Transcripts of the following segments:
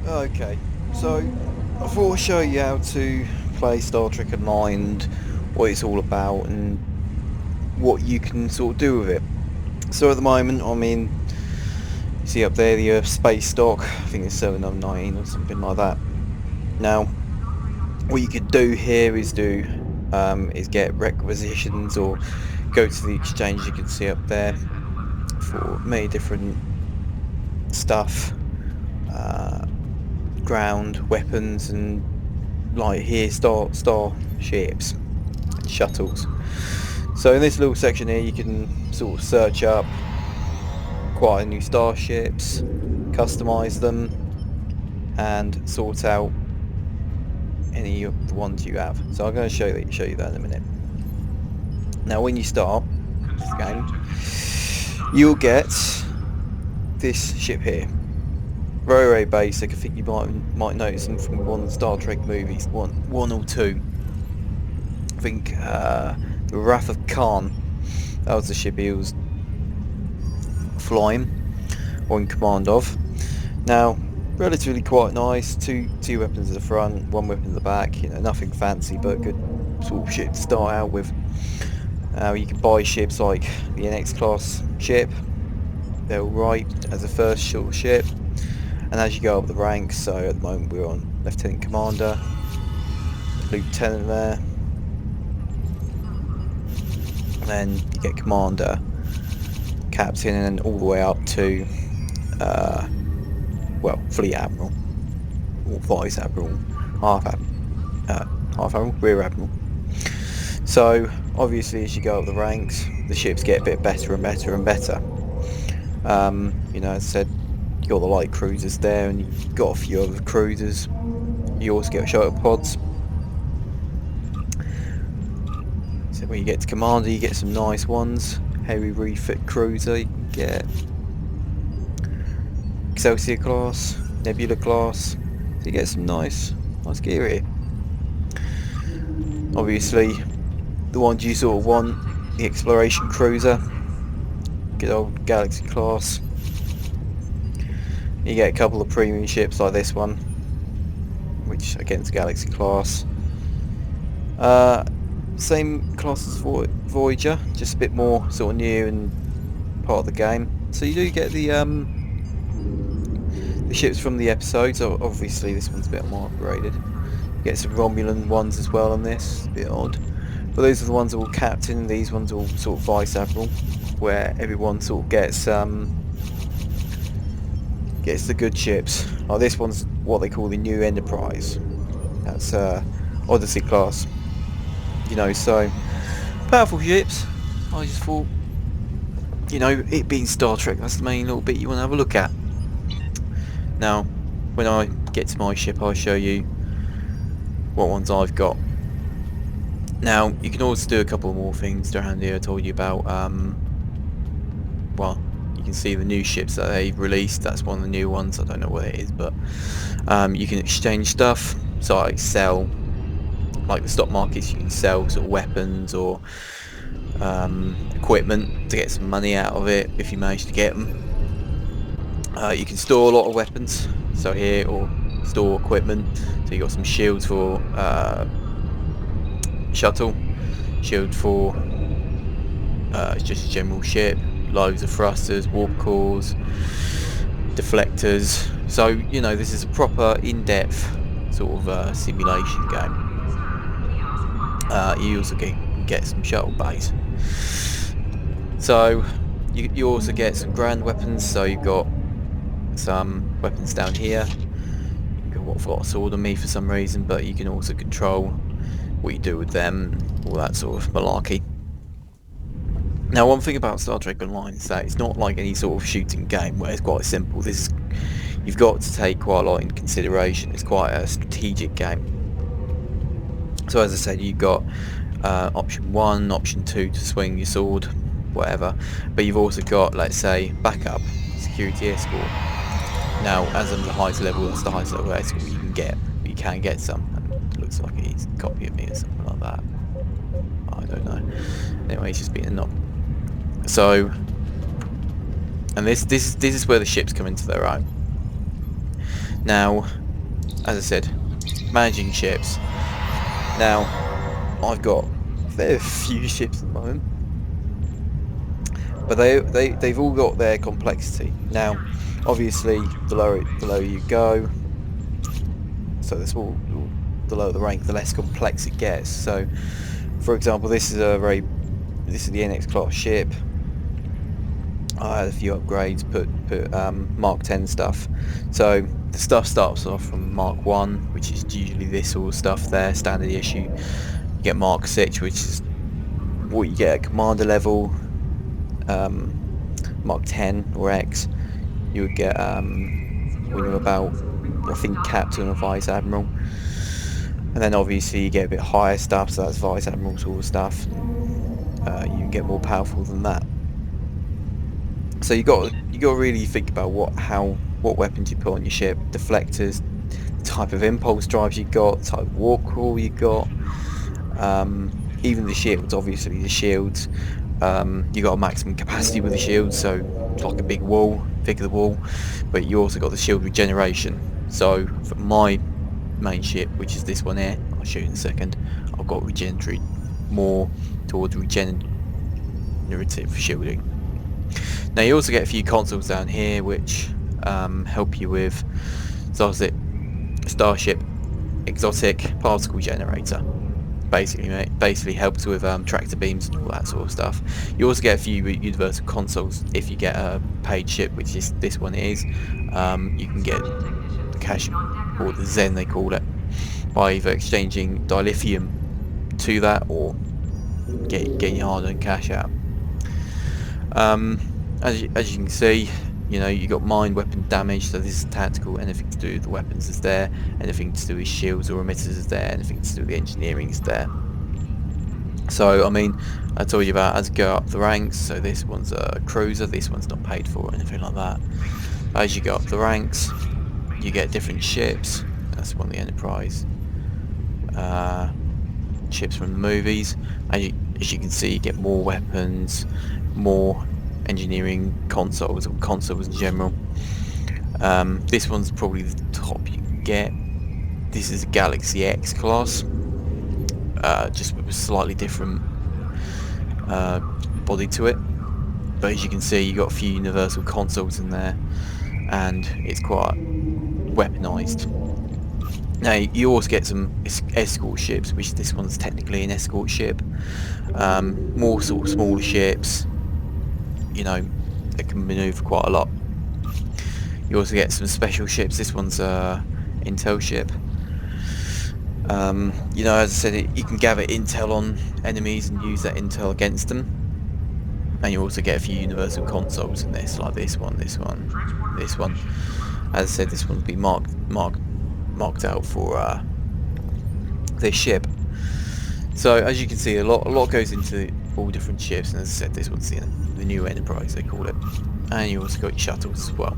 Okay, so I thought I'd show you how to play Star Trek Online and what it's all about and what you can sort of do with it. So at the moment, I mean, you see up there the space stock, I think it's 719 or something like that. Now, what you could do here is get requisitions or go to the exchange you can see up there for many different stuff, uh, ground, weapons and like here starships and shuttles. So in this little section here you can sort of search up quite a new starships, customize them and sort out any of the ones you have. So I'm going to show you that in a minute. Now when you start this game you'll get this ship here. Very very basic. I think you might notice them from one of the Star Trek movies, one or two. I think the Wrath of Khan. That was the ship he was flying or in command of. Now, relatively quite nice. Two weapons at the front, one weapon at the back. You know, nothing fancy, but a good sort of ship to start out with. You can buy ships like the NX class ship. They're alright as a first short ship. And as you go up the ranks, so at the moment we're on Lieutenant Commander, Lieutenant there. And then you get Commander, Captain, and then all the way up to well, Fleet Admiral, or Vice Admiral, Half Admiral, Rear Admiral. So obviously as you go up the ranks, the ships get a bit better and better and better. You know, as I said, you got the light cruisers there, and you've got a few other cruisers. You also get shuttle pods. So when you get to Commander, you get some nice ones. Heavy refit cruiser, you can get Excelsior class, Nebula class. So you get some nice gear here. Obviously, the ones you sort of want, the exploration cruiser, good old Galaxy class. You get a couple of premium ships like this one, which against Galaxy class. Same class as Voyager, just a bit more sort of new and part of the game. So you do get the ships from the episodes. Obviously this one's a bit more upgraded. You get some Romulan ones as well on this, a bit odd. But those are the ones that will Captain, these ones are all sort of Vice Admiral, where everyone sort of gets the good ships. Like this one's what they call the New Enterprise. That's Odyssey class. You know, so powerful ships. I just thought, you know, it being Star Trek, that's the main little bit you want to have a look at. Now, when I get to my ship, I'll show you what ones I've got. Now, you can also do a couple more things around here. I told you about, well, you can see the new ships that they released. That's one of the new ones. I don't know what it is, but you can exchange stuff. So I sell, like the stock markets, you can sell sort of weapons or equipment to get some money out of it if you manage to get them. You can store a lot of weapons, so here, or store equipment. So you got some shields for shuttle, shield for just a general ship, loads of thrusters, warp cores, deflectors. So you know, this is a proper in-depth sort of simulation game. You also get some shuttle bays. So you also get some ground weapons. So you've got some weapons down here. You've got a sword on me for some reason, but you can also control what you do with them, all that sort of malarkey. Now, one thing about Star Trek Online is that it's not like any sort of shooting game where it's quite simple. You've got to take quite a lot in consideration. It's quite a strategic game. So as I said, you've got option 1, option 2 to swing your sword, whatever. But you've also got, let's say, backup, security escort. Now, as I'm the highest level, that's the highest level escort you can get. But you can get some, and it looks like he's a copy of me or something like that. I don't know. Anyway, he's just being a knob. So, and this is where the ships come into their own. Now, as I said, managing ships. Now, I've got a fair few ships at the moment, but they've all got their complexity. Now, obviously, the lower you go, so the lower the rank, the less complex it gets. So, for example, this is the NX class ship. I had a few upgrades, put Mark 10 stuff. So the stuff starts off from Mark 1, which is usually this sort of stuff there, standard issue. You get Mark 6, which is what you get at commander level. Mark 10 or X, you would get when you're about, I think, Captain or Vice Admiral. And then obviously you get a bit higher stuff, so that's Vice Admiral sort of stuff. You can get more powerful than that. So you got to really think about what weapons you put on your ship, deflectors, the type of impulse drives you got, the type of war crawl you got, even the shields. Obviously the shields, you got a maximum capacity with the shields, so it's like a big wall, thicker the wall, but you also got the shield regeneration. So for my main ship, which is this one here, I'll show you in a second, I've got regenerate more towards regenerative shielding. Now you also get a few consoles down here which help you with Starship Exotic Particle Generator. Basically helps with tractor beams and all that sort of stuff. You also get a few universal consoles if you get a paid ship, which is this one is. You can get the cash, or the Zen they call it, by either exchanging dilithium to that or getting your hard-earned cash out. As you can see, you got mind weapon damage, so this is tactical. Anything to do with the weapons is there, anything to do with shields or emitters is there, anything to do with the engineering is there. So I mean, I told you about as you go up the ranks, so this one's a cruiser, this one's not paid for or anything like that. As you go up the ranks, you get different ships. That's one of the Enterprise ships from the movies. As you can see, you get more weapons, more engineering consoles, or consoles in general. This one's probably the top you can get. This is a Galaxy X class, just with a slightly different body to it. But as you can see, you got a few universal consoles in there, and it's quite weaponized. Now you also get some escort ships, which this one's technically an escort ship. More sort of smaller ships, that can maneuver quite a lot. You also get some special ships. This one's a intel ship. As I said, you can gather intel on enemies and use that intel against them. And you also get a few universal consoles in this, like this one. As I said, this one will be marked out for this ship. So as you can see, a lot goes into all different ships, and as I said, this one's the new Enterprise they call it. And you also got your shuttles as well.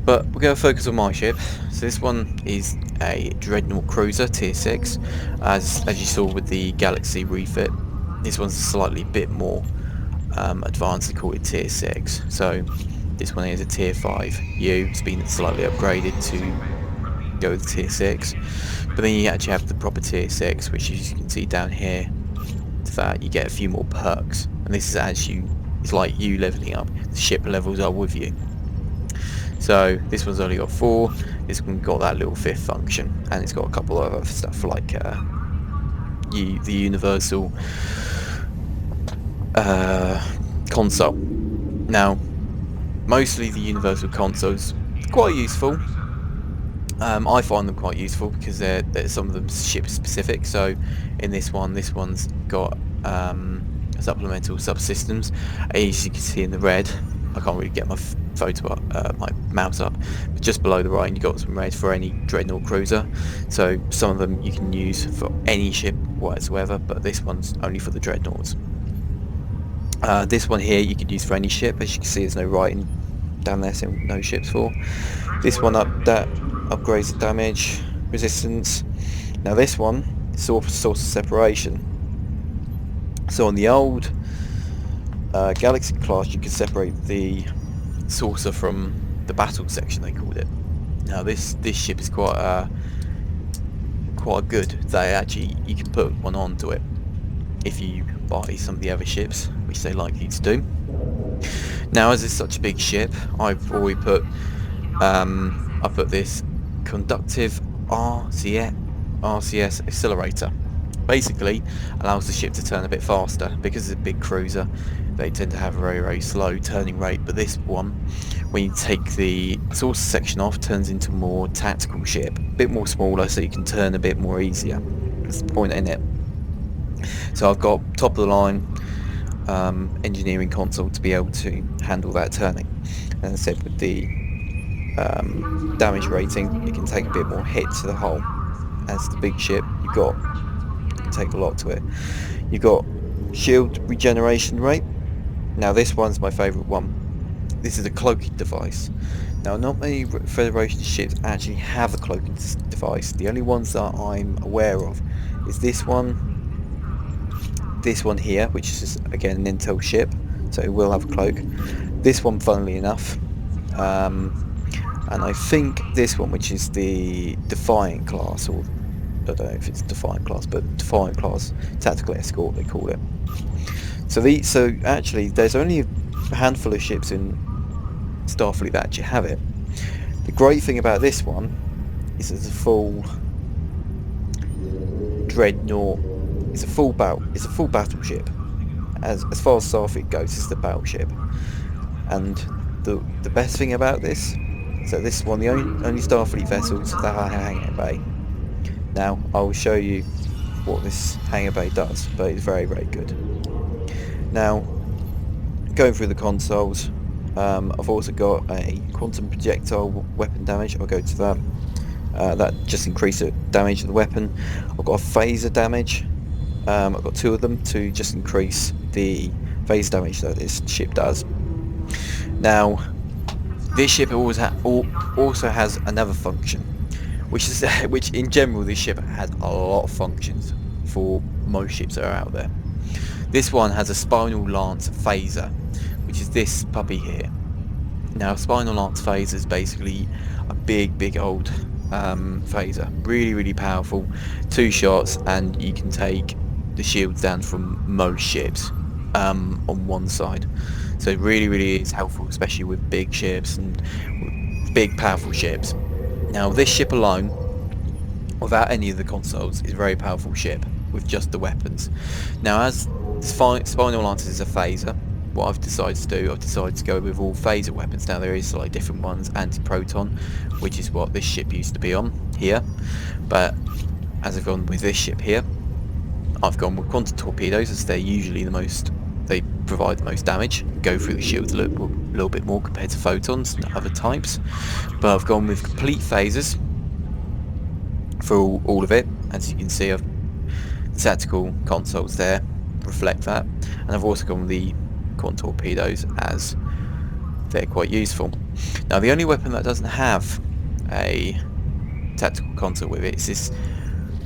But we're going to focus on my ship. So this one is a Dreadnought Cruiser Tier 6, as you saw with the Galaxy refit. This one's slightly bit more advanced. They call it Tier 6. So this one is a Tier 5 U. It's been slightly upgraded to go with Tier 6. But then you actually have the proper Tier 6, which as you can see down here, to that you get a few more perks. And this is it's like you leveling up. The ship levels are with you. So this one's only got 4. This one got that little 5th function, and it's got a couple of other stuff like the universal console. Now, mostly the universal consoles quite useful. I find them quite useful because they're some of them ship specific. So in this one's got supplemental subsystems. As you can see in the red, I can't really get my photo up, my mouse up, but just below the writing you got some red for any Dreadnought Cruiser. So some of them you can use for any ship whatsoever, but this one's only for the Dreadnoughts. This one here you could use for any ship. As you can see, there's no writing down there, so no ships for. This one upgrades the damage resistance. Now this one is source of separation. So on the old Galaxy class, you could separate the saucer from the battle section, they called it. Now this ship is quite good. They actually, you can put one onto it if you buy some of the other ships, which they like you to do. Now, as it's such a big ship, I've already put I put this conductive RCS accelerator. Basically, allows the ship to turn a bit faster. Because it's a big cruiser, they tend to have a very slow turning rate. But this one, when you take the saucer section off, turns into a more tactical ship, a bit more smaller, so you can turn a bit more easier. That's the point in it. So I've got top of the line engineering console to be able to handle that turning. And as I said, with the damage rating, it can take a bit more hit to the hull. As the big ship, you can take a lot to it. You've got shield regeneration rate. Now this one's my favourite one. This is a cloaking device. Now not many Federation ships actually have a cloaking device. The only ones that I'm aware of is this one here, which is just, again, an Intel ship, so it will have a cloak. This one, funnily enough, and I think this one, which is the Defiant class, or I don't know if it's Defiant class, but Defiant class tactical escort they call it. So actually there's only a handful of ships in Starfleet that actually have it. The great thing about this one is it's a full dreadnought. It's a full battleship. As far as Starfleet goes, it's the battleship. And the best thing about this, so this is one of the only Starfleet vessels that have a hangar bay. Now I will show you what this hangar bay does, but it's very, very good. Now, going through the consoles, I've also got a quantum projectile weapon damage. I'll go to that. That just increases the damage of the weapon. I've got a phaser damage. I've got two of them to just increase the phase damage that this ship does. Now, this ship also has another function, which in general this ship has a lot of functions for most ships that are out there. This one has a Spinal Lance phaser, which is this puppy here. Now, Spinal Lance phaser is basically a big old phaser, really powerful. 2 shots and you can take the shields down from most ships on one side. So it really is helpful, especially with big ships and big powerful ships. Now this ship alone, without any of the consoles, is a very powerful ship with just the weapons. Now, as Spinal Lance is a phaser, what I've decided to go with all phaser weapons. Now there is slightly different ones, anti-proton, which is what this ship used to be on here, but as I've gone with this ship here, I've gone with quantum torpedoes, as they're usually they provide the most damage, go through the shields a little bit more compared to photons and other types. But I've gone with complete phasers for all of it. As you can see, the tactical consoles there reflect that, and I've also gone with the quantum torpedoes as they're quite useful. Now the only weapon that doesn't have a tactical console with it is this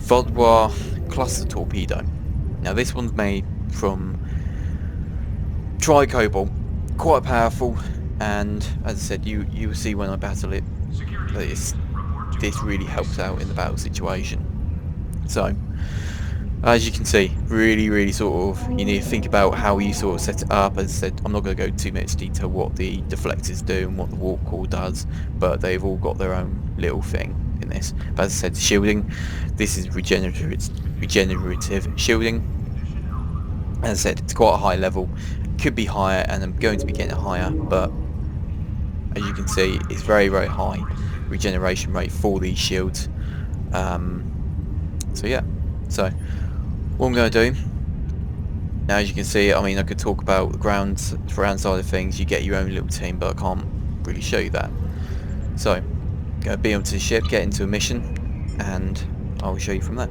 Vaudois cluster torpedo. Now this one's made from Tricobalt, quite powerful, and as I said, you will see when I battle it that this really helps out in the battle situation. So as you can see, really sort of, you need to think about how you sort of set it up. As I said, I'm not going to go too much detail what the deflectors do and what the warp core does, but they've all got their own little thing in this. But as I said, shielding, this is regenerative shielding. As I said, it's quite a high level, could be higher, and I'm going to be getting it higher, but as you can see, it's very high regeneration rate for these shields. So yeah, so what I'm going to do now, as you can see, I mean, I could talk about the ground side of things. You get your own little team, but I can't really show you that. So go beam onto the ship, get into a mission, and I will show you from there.